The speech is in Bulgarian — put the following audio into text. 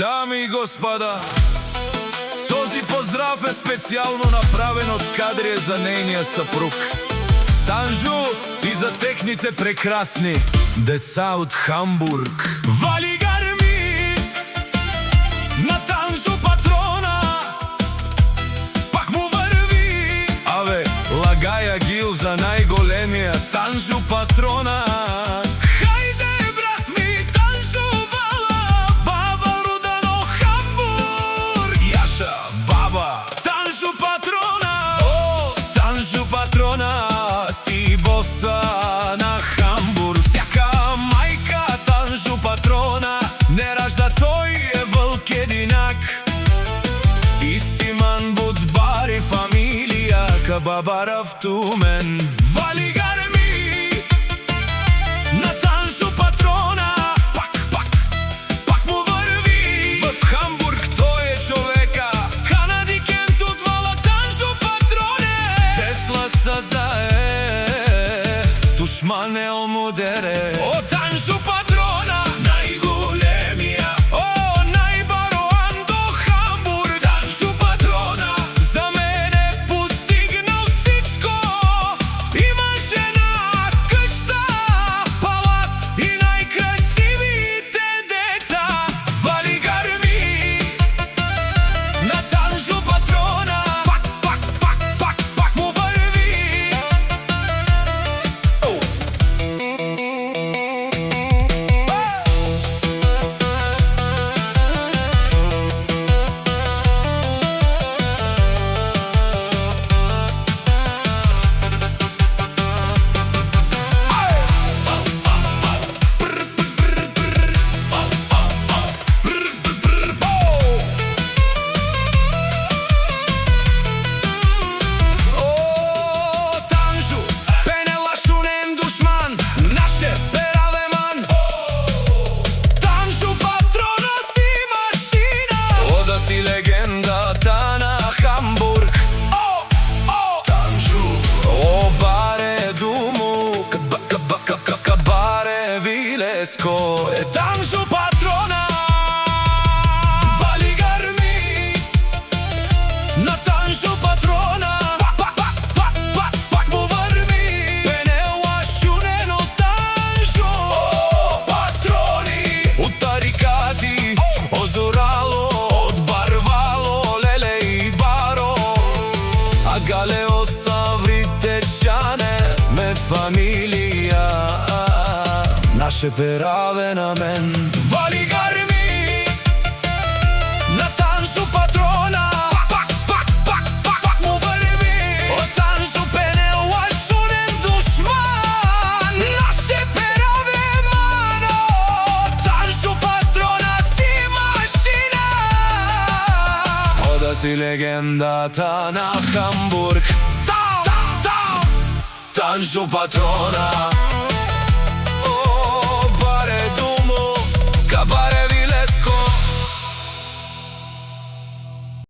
Дами и господа, този поздрав е специално направен од Кадрие за нейния съпруг Танжу и за техните прекрасни деца от Хамбург. Вали гарми на Танжу патрона, пак му върви. Абе, лагая гил за най-големия Танжу патрона. Танжу патрона си боса на Хамбург. Всяка майка Танжу патрона не ражда, той е вълк единак. И Симан Будбари фамилия Кабабара в Тумен. Вали гарми на Танжу патрона, пак му върви. В Хамбург той е човека. Тушманел мудере. О, Танжу патрона, най-големия, най-бароан до Хамбург. Танжу патрона за мен е постигнал всичко. Има жена, къща, палат и най-красивите деца. Вали гарми на Танжу патрона, пак му върви. Легендата на Хамбург. Танжу. О, баре думу, кабаре вилеско е Танжу патрона. Вали гарми на Танжу патрона, пак му върви. Пенела шунено Танжу. О, патрони от тарикати, озорало Галео Савритечане ме фамилия, наше пераве на мен. Вали гарми на Танжу патрона, пак му върви. О, Танжу пенела шунен душман, наше пераве мано. Танжу патрона си машина. Ода си легендата на Хамбург. Танжу патрона.